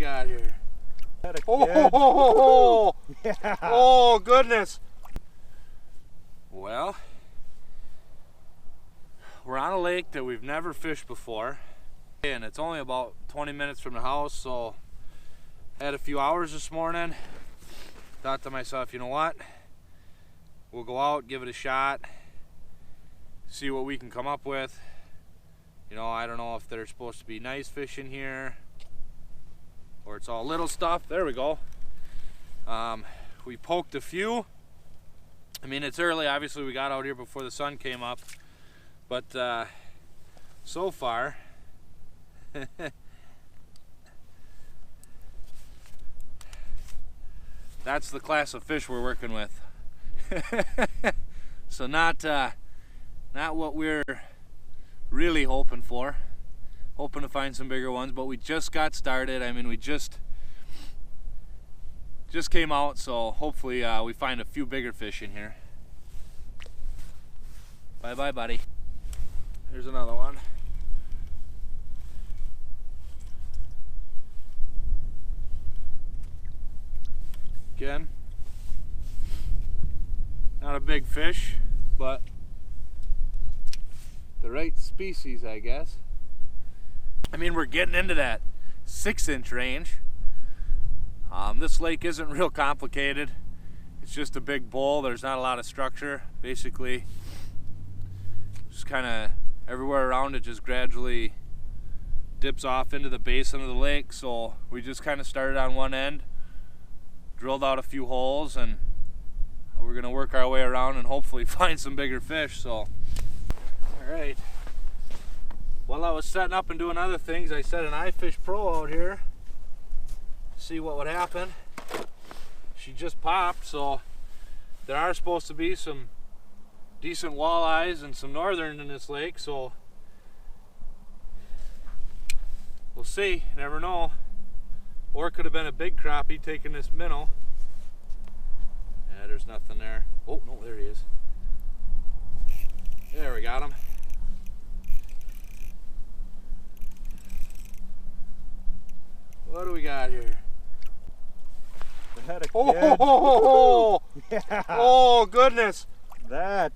got here? Oh, Yeah. oh, goodness. Well, we're on a lake that we've never fished before, and it's only about 20 minutes from the house, so had a few hours this morning. Thought to myself, you know what? We'll go out, give it a shot, see what we can come up with. You know, I don't know if there's supposed to be nice fish in here or it's all little stuff. There we go. We poked a few. I mean, it's early. Obviously, we got out here before the sun came up. But so far, that's the class of fish we're working with. So not what we're really hoping for. Hoping to find some bigger ones, but we just got started. I mean, we just came out, so hopefully we find a few bigger fish in here. Bye bye, buddy. There's another one. Again, not a big fish, but the right species, I guess. I mean, we're getting into that 6-inch range. This lake isn't real complicated. It's just a big bowl. There's not a lot of structure. Basically, just kind of everywhere around it just gradually dips off into the basin of the lake. So we just kind of started on one end, drilled out a few holes, and we're gonna work our way around and hopefully find some bigger fish. So, all right. While I was setting up and doing other things, I set an iFish Pro out here to see what would happen. She just popped, so there are supposed to be some decent walleyes and some northern in this lake, so we'll see. Never know. Or it could have been a big crappie taking this minnow. Yeah, there's nothing there. Oh, no, there he is. There, we got him. What do we got here? Oh, Yeah. oh, goodness. That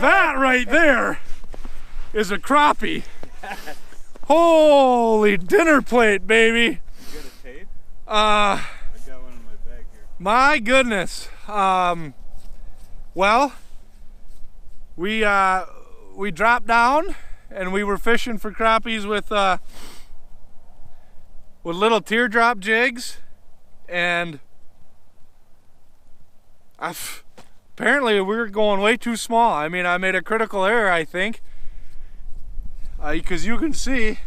right there is a crappie. Holy dinner plate, baby. You got a tape? I got one in my bag here. My goodness. Well, we dropped down and we were fishing for crappies with little teardrop jigs, and apparently we were going way too small. I mean, I made a critical error, I think, because you can see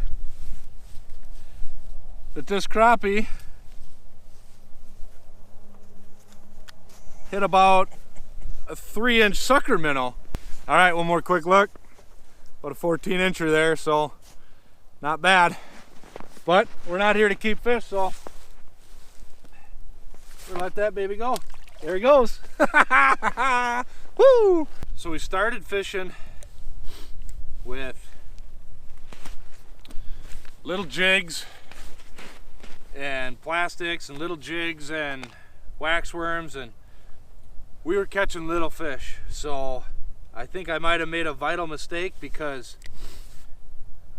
that this crappie hit about a 3-inch sucker minnow. All right, one more quick look. About a 14-incher there, so not bad. But we're not here to keep fish, so we'll let that baby go. There he goes. Woo! So we started fishing with little jigs and plastics and little jigs and wax worms, and we were catching little fish. So I think I might have made a vital mistake, because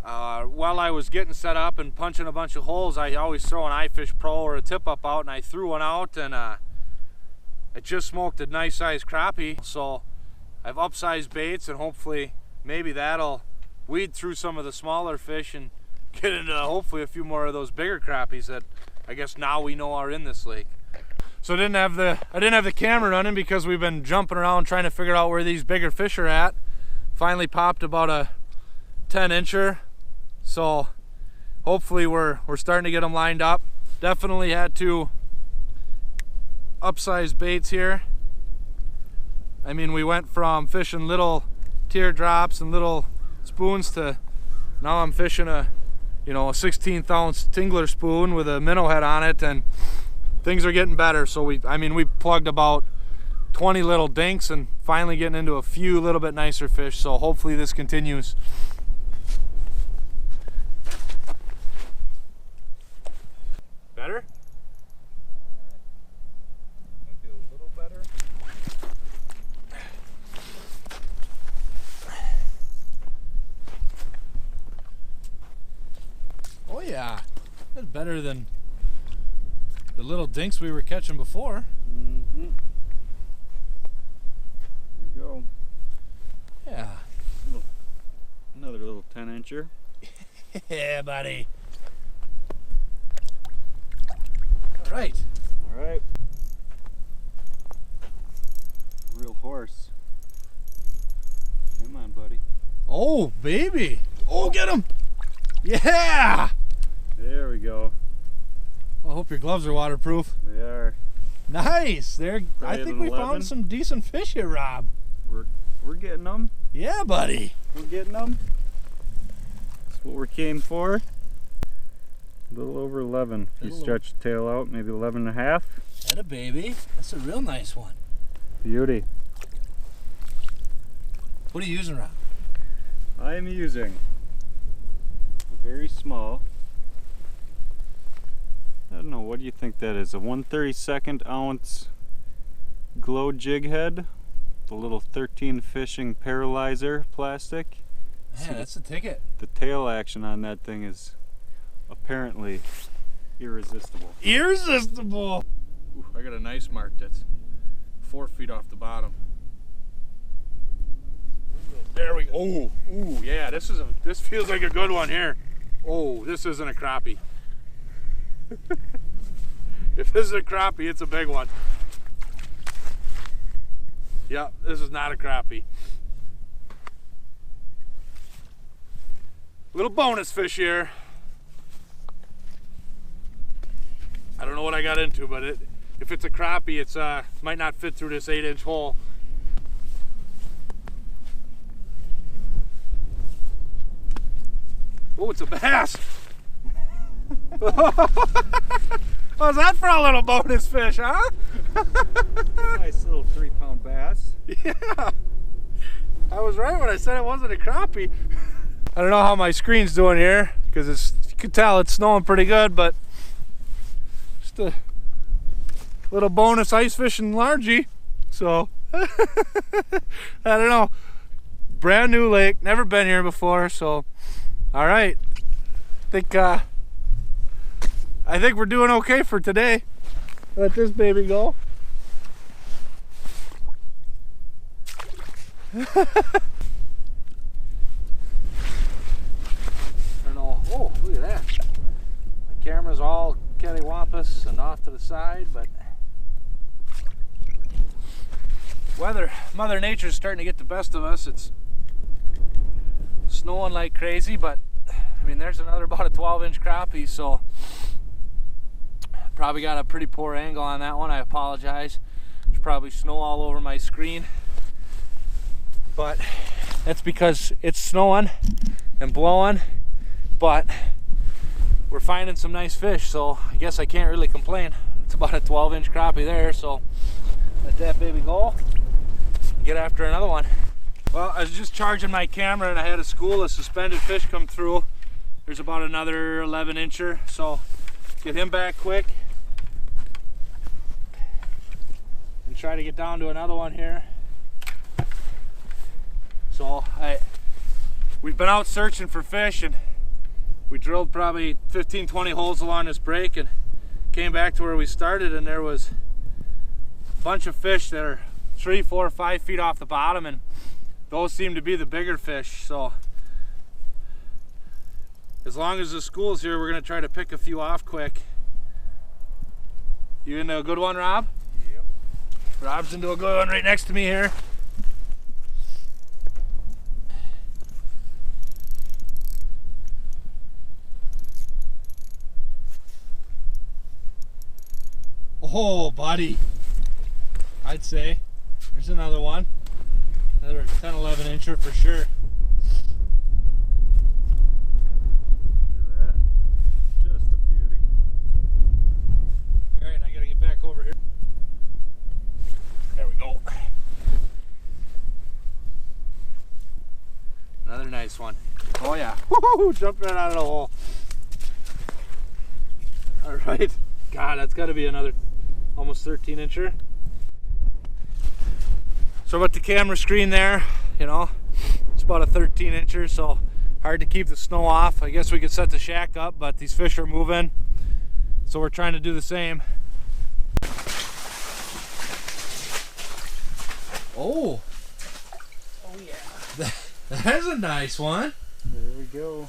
while I was getting set up and punching a bunch of holes, I always throw an iFish Pro or a tip up out, and I threw one out, and it just smoked a nice sized crappie. So I've upsized baits, and hopefully maybe that'll weed through some of the smaller fish and get into hopefully a few more of those bigger crappies that I guess now we know are in this lake. So I didn't have the camera running because we've been jumping around trying to figure out where these bigger fish are at. Finally popped about a 10-incher. So hopefully we're starting to get them lined up. Definitely had to upsize baits here. I mean, we went from fishing little teardrops and little spoons to now I'm fishing a 16th ounce tingler spoon with a minnow head on it, and things are getting better. So we plugged about 20 little dinks and finally getting into a few little bit nicer fish. So hopefully this continues. yeah. That's better than the little dinks we were catching before. Mm-hmm. There we go. Yeah. Another little 10-incher. Yeah, buddy. All right. All right. Real horse. Come on, buddy. Oh, baby. Oh, get him. Yeah. There we go. Well, I hope your gloves are waterproof. They are. Nice. There. I Probably think an we 11. found some decent fish here, Rob. We're getting them. Yeah, buddy. We're getting them. That's what we came for. A little over 11. If you stretch the tail out, maybe 11 and a half. That a baby. That's a real nice one. Beauty. What are you using, Rob? I am using a very small, I don't know, what do you think that is? A 1/32 ounce glow jig head, the little 13 fishing paralyzer plastic. Man, that's a ticket. The tail action on that thing is apparently irresistible. Irresistible. Ooh, I got a nice mark that's 4 feet off the bottom. There we go. Oh, ooh, yeah, this feels like a good one here. Oh, this isn't a crappie. If this is a crappie, it's a big one. Yep, this is not a crappie. Little bonus fish here. I don't know what I got into, but if it's a crappie, it's might not fit through this 8-inch hole. Oh, it's a bass. How's that for a little bonus fish, huh? Nice little 3-pound bass. Yeah. I was right when I said it wasn't a crappie. I don't know how my screen's doing here, because you can tell it's snowing pretty good, but just a little bonus ice fishing largie. So, I don't know. Brand new lake, never been here before, so all right. I think we're doing okay for today. Let this baby go. I don't know. Oh, look at that. My camera's all cattywampus and off to the side, but Mother Nature's starting to get the best of us. It's snowing like crazy, but I mean, there's about a 12-inch crappie, so probably got a pretty poor angle on that one. I apologize. There's probably snow all over my screen, but that's because it's snowing and blowing, but we're finding some nice fish, so I guess I can't really complain. It's about a 12-inch crappie there, so let that baby go. Get after another one. Well, I was just charging my camera and I had a school of suspended fish come through. There's about another 11-incher, so get him back quick and try to get down to another one here. So we've been out searching for fish, and we drilled probably 15-20 holes along this break and came back to where we started, and there was a bunch of fish that are 3, 4, 5 feet off the bottom, and those seem to be the bigger fish. So as long as the school's here, we're going to try to pick a few off quick. You into a good one, Rob? Yep. Rob's into a good one right next to me here. Oh, buddy. I'd say. There's another one. Another 10, 11-incher for sure. Look at that. Just a beauty. All right, I gotta get back over here. There we go. Another nice one. Oh yeah. Woo-hoo, jumped right out of the hole. All right. God, that's gotta be another almost 13-incher. So with the camera screen there, you know, it's about a 13-incher, so hard to keep the snow off. I guess we could set the shack up, but these fish are moving, so we're trying to do the same. Oh yeah, that's a nice one. There we go.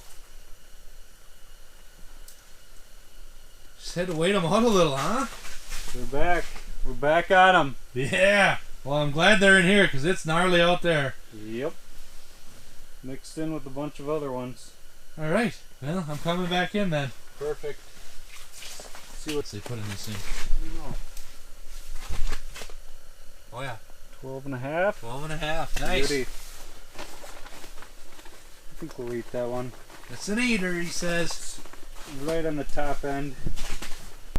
Just had to wait them out a little, huh? They're back. We're back on them. Yeah. Well, I'm glad they're in here because it's gnarly out there. Yep. Mixed in with a bunch of other ones. All right. Well, I'm coming back in then. Perfect. See what they put in this thing. Oh yeah. 12 and a half. 12 and a half. Nice. Beauty. I think we'll eat that one. It's an eater, he says. Right on the top end.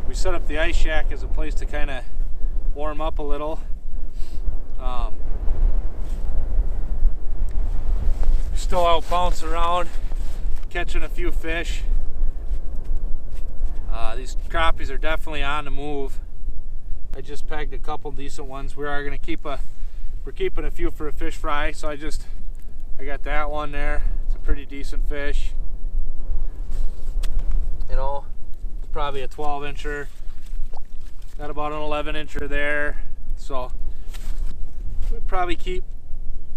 We set up the ice shack as a place to kind of warm up a little. Still out bouncing around, catching a few fish. These crappies are definitely on the move. I just pegged a couple decent ones. We're keeping a few for a fish fry, so I got that one there. It's a pretty decent fish. You know, it's probably a 12-incher. Got about an 11-incher there. So we'll probably keep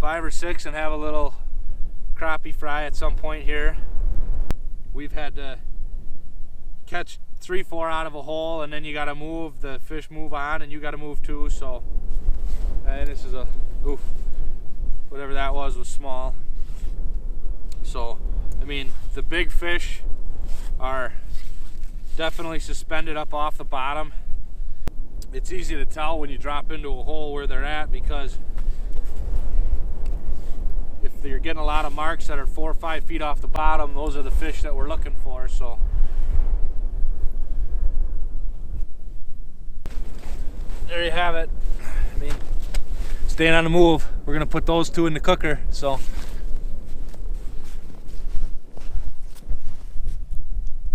5 or 6 and have a little crappie fry at some point here. We've had to catch 3-4 out of a hole, and then you got to move, the fish move on, and you got to move too. So this is whatever that was small. So I mean, the big fish are definitely suspended up off the bottom. It's easy to tell when you drop into a hole where they're at, because if you're getting a lot of marks that are 4 or 5 feet off the bottom, those are the fish that we're looking for. So there you have it. I mean, staying on the move. We're gonna put those 2 in the cooker. So